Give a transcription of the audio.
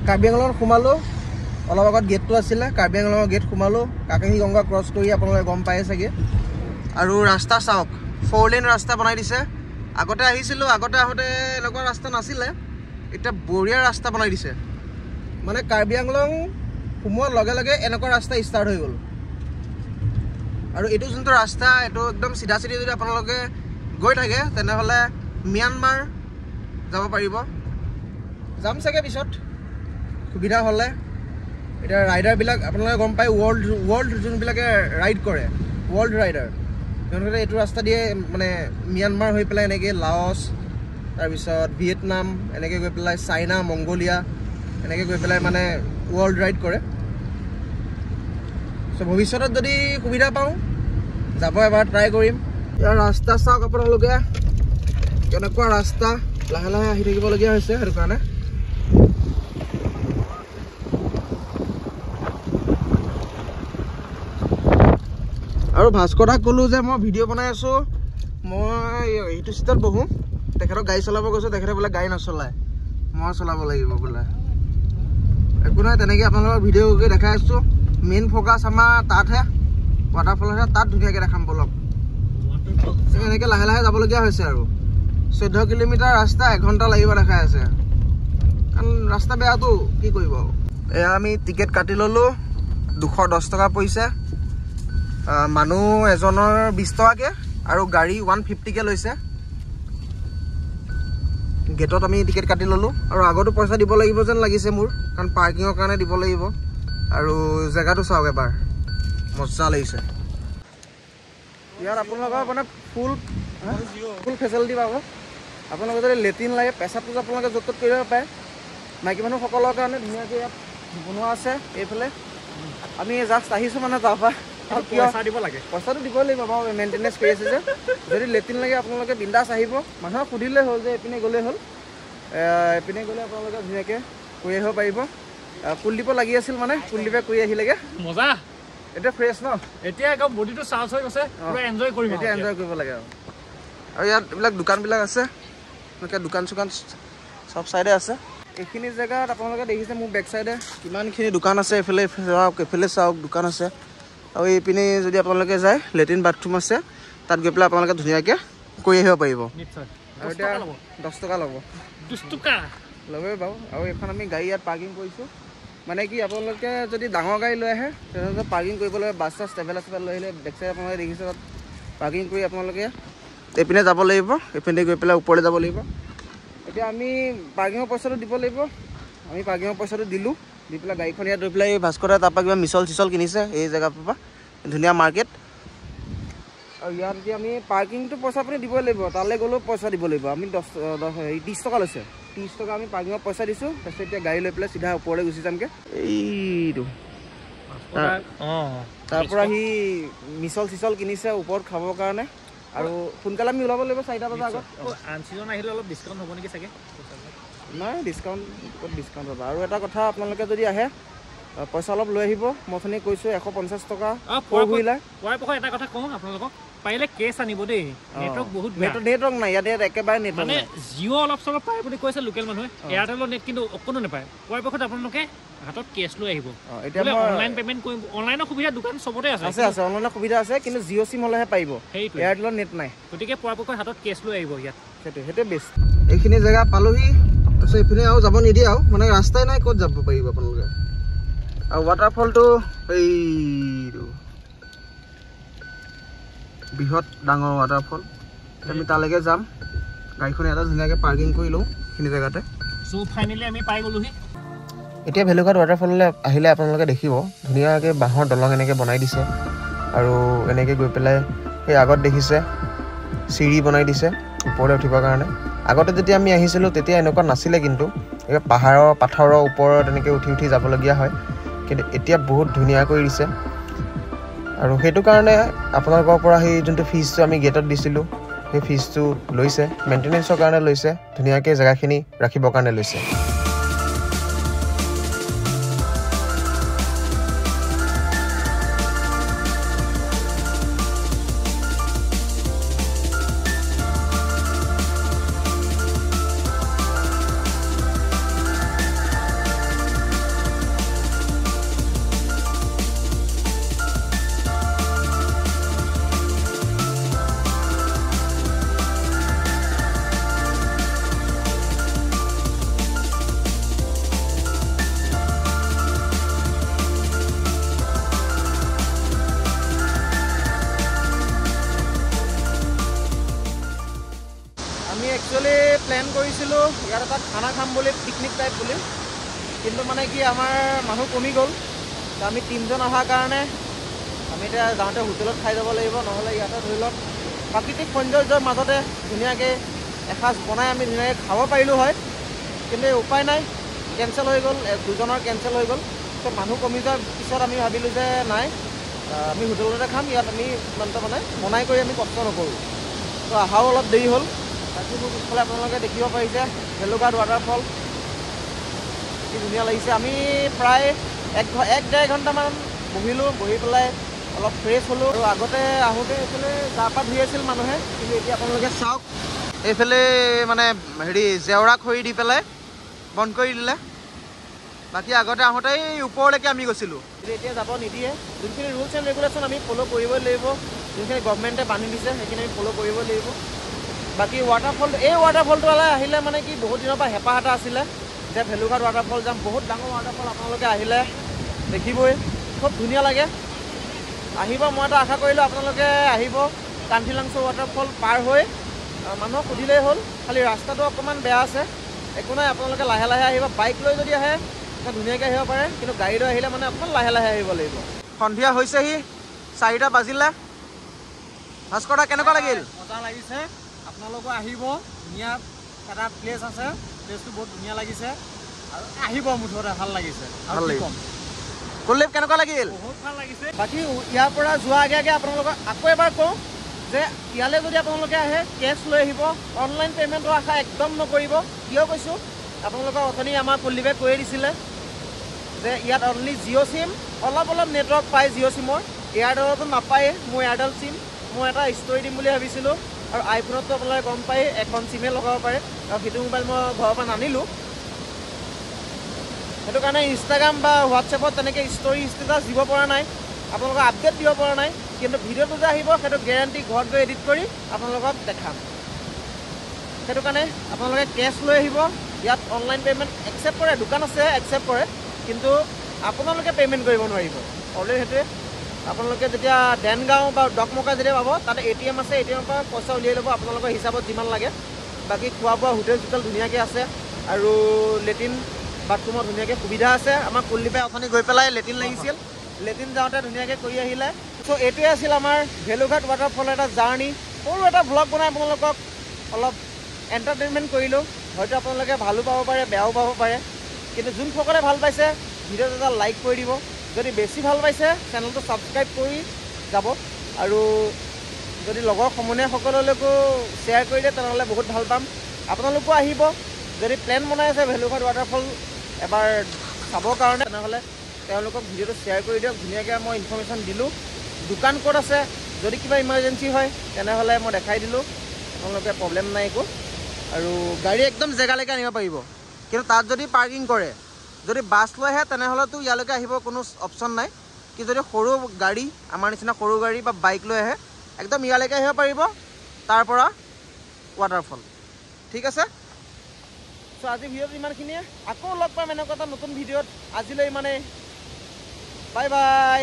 কাৰ্বি আংলঙত সোমালোঁ অলপ আগত গেটটো আছিলে কাৰ্বি আংলঙৰ গেট সোমালোঁ কাকহি গংগা ক্ৰছ কৰি আপোনালোকে গম পায়ে চাগে আৰু ৰাস্তা চাওক 4 লেন ৰাস্তা বনাই দিছে আগতে আহিছিলোঁ আগতে আহোঁতে এনেকুৱা ৰাস্তা নাছিলে এটা বঢ়িয়া ৰাস্তা বনাই দিছে মানে কাৰ্বি আংলং সোমোৱাৰ লগে লগে এনেকুৱা ৰাস্তা ষ্টাৰ্ট হৈ গ'ল আৰু এইটো যোনটো ৰাস্তা এইটো একদম চিধা চিধি যদি আপোনালোকে গৈ থাকে তেনেহ'লে ম্যানমাৰ যাব পাৰিব যাম চাগে পিছত সুবিধা হ'লে এতিয়া ৰাইডাৰবিলাক আপোনালোকে গম পায় ৱৰ্ল্ড যোনবিলাকে ৰাইড কৰে ৱৰ্ল্ড ৰাইডাৰ তেওঁলোকে এইটো ৰাস্তা দিয়ে মানে ম্যানমাৰ হৈ পেলাই এনেকৈ লাওছ তাৰপিছত ভিয়েটনাম এনেকৈ গৈ পেলাই চাইনা মংগোলিয়া এনেকৈ গৈ পেলাই মানে ৱৰ্ল্ড ৰাইড কৰে চ' ভৱিষ্যতত যদি সুবিধা পাওঁ যাব এবাৰ ট্ৰাই কৰিম ইয়াৰ ৰাস্তা চাওক আপোনালোকে কেনেকুৱা ৰাস্তা লাহে লাহে আহি থাকিবলগীয়া হৈছে সেইটো কাৰণে আৰু ভাস্কৰদাক ক'লোঁ যে মই ভিডিঅ' বনাই আছোঁ মই এইটো চিটত বহোঁ তেখেতক গাড়ী চলাব গৈছোঁ তেখেতে বোলে গাড়ী নচলায় মই চলাব লাগিব বোলে একো নাই তেনেকৈ আপোনালোকক ভিডিঅ' কৰি দেখাই আছোঁ মেইন ফ'কাছ আমাৰ তাতহে ৱাটাৰফলতহে তাত ধুনীয়াকৈ দেখাম বলক এনেকৈ লাহে লাহে যাবলগীয়া হৈছে আৰু 14 কিলোমিটাৰ ৰাস্তা 1 ঘণ্টা লাগিব দেখাই আছে কাৰণ ৰাস্তা বেয়াটো কি কৰিব এয়া আমি টিকেট কাটি ল'লোঁ 210 টকা পৰিছে মানুহ এজনৰ 20 টকাকৈ আৰু গাড়ী 150কৈ লৈছে গেটত আমি টিকেট কাটি ল'লোঁ আৰু আগতো পইচা দিব লাগিব যেন লাগিছে মোৰ কাৰণ পাৰ্কিঙৰ কাৰণে দিব লাগিব আৰু জেগাটো চাওক এবাৰ মজা লাগিছে ইয়াত আপোনালোকৰ মানে ফুল ফেচিলিটি পাব আপোনালোকে যদি লেট্ৰিন লাগে পেচাবটো আপোনালোকে য'ত ত'ত কৰিব পাৰে মাইকী মানুহসকলৰ কাৰণে ধুনীয়াকৈ ইয়াত বনোৱা আছে এইফালে আমি জাষ্ট আহিছোঁ মানে তাৰপৰা পইচাটো দিব লাগিব বাৰু মেইনটেনেঞ্চ কৰি আছে যে যদি লেট্ৰিন লাগে আপোনালোকে বিন্দাছ আহিব মানুহক সুধিলে হ'ল যে এইপিনে গ'লেই হ'ল এইপিনে গ'লে আপোনালোকে ধুনীয়াকৈ কৰি আহিব পাৰিব কুলদীপৰ লাগি আছিল মানে কুলদীপে কৰি আহিলেগৈ মজা এতিয়া ফ্ৰেছ ন এতিয়া একদম বডিটো চাৰ্জ হৈ গৈছে পুৰা এনজয় কৰিম এতিয়া এনজয় কৰিব লাগে আৰু ইয়াত এইবিলাক দোকানবিলাক আছে এনেকৈ দোকান চোকান চব চাইডে আছে এইখিনি জেগাত আপোনালোকে দেখিছে মোৰ বেক চাইডে কিমানখিনি দোকান আছে এইফালে চাওক এইফালে চাওক দোকান আছে আৰু এইপিনে যদি আপোনালোকে যায় লেট্ৰিন বাথৰুম আছে তাত গৈ পেলাই আপোনালোকে ধুনীয়াকৈ কৰি আহিব পাৰিব আৰু এতিয়া 10 টকা ল'ব 10 টকা ল'বই বাৰু আৰু এখন আমি গাড়ী ইয়াত পাৰ্কিং কৰিছোঁ মানে কি আপোনালোকে যদি ডাঙৰ গাড়ী লৈ আহে তেনেহ'লে পাৰ্কিং কৰিবলৈ বাছ চাছ ট্ৰেভেলাৰ চেভেলাৰ লৈ আহিলে বেক চাইড আপোনালোকে দেখিছে তাত পাৰ্কিং কৰি আপোনালোকে এইপিনে যাব লাগিব এইপিনে গৈ পেলাই ওপৰলৈ যাব লাগিব এতিয়া আমি পাৰ্কিঙৰ পইচাটো দিব লাগিব আমি পাৰ্কিঙৰ পইচাটো দিলোঁ দি পেলাই গাড়ীখন ইয়াত লৈ পেলাই ভাস্কৰে তাৰপৰা কিবা মিছল চিছল কিনিছে এই জেগাৰ পৰা ধুনীয়া মাৰ্কেট আৰু ইয়াত যদি আমি পাৰ্কিংটো পইচা আপুনি দিবই লাগিব তালৈ গ'লেও পইচা দিব লাগিব আমি 30 টকা লৈছে 30 টকা আমি পাৰ্কিঙৰ পইচা দিছোঁ তাৰপিছত এতিয়া গাড়ী লৈ পেলাই চিধা ওপৰলৈ গুচি যামগৈ এইটো তাৰপৰা সি মিছল চিছল কিনিছে ওপৰত খাবৰ কাৰণে আৰু সোনকালে আমি ওলাব লাগিব 4টা বজাৰ আগত আন চিজন আহিলে অলপ ডিছকাউণ্ট হ'ব নেকি চাগে নাই ডিছকাউণ্ট ক'ত ডিছকাউণ্ট হ'ব আৰু এটা কথা আপোনালোকে যদি আহে পইচা অলপ লৈ আহিব মই অথনি কৈছোঁ 150 টকা পৰাপক্ষত এটা কথা কওঁ আপোনালোকক পাৰিলে কেছ আনিব দেই নেটৱৰ্ক বহুত নেটৱৰ্ক নাই ইয়াতে একেবাৰে নেটৱৰ্ক মানে জিঅ' অলপ চলপ পায় বুলি কৈছে লোকেল মানুহে এয়াৰটেলৰ নেট কিন্তু অকণো নাপায় পৰাপক্ষত আপোনালোকে হাতত কেছ লৈ আহিব এতিয়া অনলাইন পে'মেণ্ট কৰিম অনলাইনৰ সুবিধা দোকান চবতে আছে আছে অনলাইনৰ সুবিধা আছে কিন্তু জিঅ' চিম হ'লেহে পাৰিব এয়াৰটেলৰ নেট নাই গতিকে পৰাপক্ষত হাতত কেছ লৈ আহিব ইয়াত সেইটোৱে বেষ্ট এইখিনি জেগা পালোহি তাৰপিছত এইপিনে আৰু যাব নিদিয়ে আৰু মানে ৰাস্তাই নাই ক'ত যাব পাৰিব আপোনালোকে আৰু ৱাটাৰফলটো এইটো বৃহৎ ডাঙৰ ৱাটাৰফল আমি তালৈকে যাম গাড়ীখন এটা ধুনীয়াকৈ পাৰ্কিং কৰি লওঁ এইখিনি জেগাতে চ' ফাইনেলি আমি পাই গ'লোহি এতিয়া ভেলুঘাট ৱাটাৰফললৈ আহিলে আপোনালোকে দেখিব ধুনীয়াকৈ বাঁহৰ দলং এনেকৈ বনাই দিছে আৰু এনেকৈ গৈ পেলাই সেই আগত দেখিছে চিৰি বনাই দিছে ওপৰলৈ উঠিবৰ কাৰণে আগতে যেতিয়া আমি আহিছিলোঁ তেতিয়া এনেকুৱা নাছিলে কিন্তু এই পাথৰৰ ওপৰত এনেকৈ উঠি উঠি যাবলগীয়া হয় কিন্তু এতিয়া বহুত ধুনীয়া কৰি দিছে আৰু সেইটো কাৰণে আপোনালোকৰ পৰা সেই যোনটো ফিজটো আমি গেটত দিছিলোঁ সেই ফিজটো লৈছে মেইনটেনেঞ্চৰ কাৰণে লৈছে ধুনীয়াকৈ জেগাখিনি ৰাখিবৰ কাৰণে লৈছে খানা খাম বুলি পিকনিক টাইপ বুলি কিন্তু মানে কি আমাৰ মানুহ কমি গ'ল আমি 3জন অহাৰ কাৰণে আমি এতিয়া যাওঁতে হোটেলত খাই যাব লাগিব নহ'লে ইয়াতে ধৰি লওক প্ৰাকৃতিক সৌন্দৰ্যৰ মাজতে ধুনীয়াকৈ এসাঁজ বনাই আমি ধুনীয়াকৈ খাব পাৰিলোঁ হয় কিন্তু উপায় নাই কেঞ্চেল হৈ গ'ল 2জনৰ কেঞ্চেল হৈ গ'ল ত' মানুহ কমি যোৱাৰ পিছত আমি ভাবিলোঁ যে নাই আমি হোটেলতে খাম ইয়াত আমি ইমানটা মানে বনাই কৰি আমি কষ্ট নকৰোঁ ত' অহাও অলপ দেৰি হ'ল বাকী মোৰ পিছফালে আপোনালোকে দেখিব পাৰিছে ভেলুঘাট ৱাটাৰফল কি ধুনীয়া লাগিছে আমি প্ৰায় 1-1.5 ঘণ্টামান বহিলোঁ বহি পেলাই অলপ ফ্ৰেছ হ'লোঁ আৰু আগতে আহোঁতে এইফালে গা পা ধুই আছিল মানুহে কিন্তু এতিয়া আপোনালোকে চাওক এইফালে মানে হেৰি জেওৰা খৰি দি পেলাই বন্ধ কৰি দিলে বাকী আগতে আহোঁতে এই ওপৰলৈকে আমি গৈছিলোঁ কিন্তু এতিয়া যাব নিদিয়ে যোনখিনি ৰুলছ এণ্ড ৰেগুলেশ্যন আমি ফ'ল' কৰিবই লাগিব যোনখিনি গভৰ্ণমেণ্টে বান্ধি দিছে সেইখিনি আমি ফ'ল' কৰিবই লাগিব বাকী ৱাটাৰফল এই ৱাটাৰফলটোলৈ আহিলে মানে কি বহুত দিনৰ পৰা হেঁপাহ এটা আছিলে যে ভেলুঘাট ৱাটাৰফল যাম বহুত ডাঙৰ ৱাটাৰফল আপোনালোকে আহিলে দেখিবই খুব ধুনীয়া লাগে আহিব মই এটা আশা কৰিলোঁ আপোনালোকে আহিব কান্থিলাংছো ৱাটাৰফল পাৰ হৈ মানুহক সুধিলেই হ'ল খালি ৰাস্তাটো অকণমান বেয়া আছে একো নাই আপোনালোকে লাহে লাহে আহিব বাইক লৈ যদি আহে ধুনীয়াকৈ আহিব পাৰে কিন্তু গাড়ী লৈ আহিলে মানে অকণমান লাহে লাহে আহিব লাগিব সন্ধিয়া হৈছেহি 4টা বাজিলে ভাস্কৰ দা কেনেকুৱা লাগিল মজা লাগিছে আপোনালোকো আহিব ধুনীয়া এটা প্লেচ আছে প্লেচটো বহুত ধুনীয়া লাগিছে আৰু আহিব মুঠতে ভাল লাগিছে ভাল লাগিল কুলদীপ কেনেকুৱা লাগিল বহুত ভাল লাগিছে বাকী ইয়াৰ পৰা যোৱা আগে আগে আপোনালোকক আকৌ এবাৰ কওঁ যে ইয়ালৈ যদি আপোনালোকে আহে কেছ লৈ আহিব অনলাইন পে'মেণ্টৰ আশা একদম নকৰিব কিয় কৈছোঁ আপোনালোকক অথনি আমাৰ কুলদীপে কৈয়ে দিছিলে যে ইয়াত অনলি জিঅ' চিম অলপ নেটৱৰ্ক পায় জিঅ' চিমৰ এয়াৰটেলতো নাপায়েই মোৰ এয়াৰটেল চিম মই এটা ষ্টৰি দিম বুলি ভাবিছিলোঁ আৰু আইফোনততো আপোনালোকে গম পায় এখন চিমে লগাব পাৰে আৰু সেইটো মোবাইল মই ঘৰৰ পৰা নানিলোঁ সেইটো কাৰণে ইনষ্টাগ্ৰাম বা হোৱাটছএপত তেনেকৈ ষ্টৰি ষ্টেটাছ দিব পৰা নাই আপোনালোকক আপডেট দিব পৰা নাই কিন্তু ভিডিঅ'টো যে আহিব সেইটো গেৰাণ্টি ঘৰত গৈ এডিট কৰি আপোনালোকক দেখাম সেইটো কাৰণে আপোনালোকে কেছ লৈ আহিব ইয়াত অনলাইন পে'মেণ্ট একচেপ্ট কৰে দোকান আছে একচেপ্ট কৰে কিন্তু আপোনালোকে পে'মেণ্ট কৰিব নোৱাৰিব অলৰেডি সেইটোৱে আপোনালোকে যেতিয়া দেনগাঁও বা ডকমকা যেতিয়া পাব তাতে ATM আছে ATMৰ পৰা পইচা উলিয়াই ল'ব আপোনালোকৰ হিচাপত যিমান লাগে বাকী খোৱা বোৱা হোটেল চোটেল ধুনীয়াকৈ আছে আৰু লেট্ৰিন বাথৰুমৰ ধুনীয়াকৈ সুবিধা আছে আমাৰ কুলদীপে অথনি গৈ পেলাই লেট্ৰিন লাগিছিল লেট্ৰিন যাওঁতে ধুনীয়াকৈ কৰি আহিলে চ' এইটোৱে আছিল আমাৰ ভেলুঘাট ৱাটাৰফলৰ এটা জাৰ্ণি সৰু এটা ব্লগ বনাই আপোনালোকক অলপ এণ্টাৰটেইনমেণ্ট কৰিলোঁ হয়তো আপোনালোকে ভালো পাব পাৰে বেয়াও পাব পাৰে কিন্তু যোনসকলে ভাল পাইছে ভিডিঅ'টো এটা লাইক কৰি দিব যদি বেছি ভাল পাইছে চেনেলটো ছাবস্ক্ৰাইব কৰি যাব আৰু যদি লগৰ সমনীয়াসকললৈকো শ্বেয়াৰ কৰি দিয়ে তেনেহ'লে বহুত ভাল পাম আপোনালোকো আহিব যদি প্লেন বনাই আছে ভেলুঘাট ৱাটাৰফল এবাৰ চাবৰ কাৰণে তেনেহ'লে তেওঁলোকক ভিডিঅ'টো শ্বেয়াৰ কৰি দিয়ক ধুনীয়াকৈ মই ইনফৰ্মেশ্যন দিলোঁ দোকান ক'ত আছে যদি কিবা ইমাৰ্জেঞ্চি হয় তেনেহ'লে মই দেখাই দিলোঁ আপোনালোকে প্ৰব্লেম নাই একো আৰু গাড়ী একদম জেগালৈকে আনিব পাৰিব কিন্তু তাত যদি পাৰ্কিং কৰে যদি বাছ লৈ আহে তেনেহ'লেতো ইয়ালৈকে আহিব কোনো অপশ্যন নাই কি যদি সৰু গাড়ী আমাৰ নিচিনা সৰু গাড়ী বা বাইক লৈ আহে একদম ইয়ালৈকে আহিব পাৰিব তাৰ পৰা ৱাটাৰফল ঠিক আছে চ' আজি ভিডিঅ'টো ইমানখিনিয়ে আকৌ লগ পাম এনেকুৱা এটা নতুন ভিডিঅ'ত আজিলৈ ইমানেই বাই বাই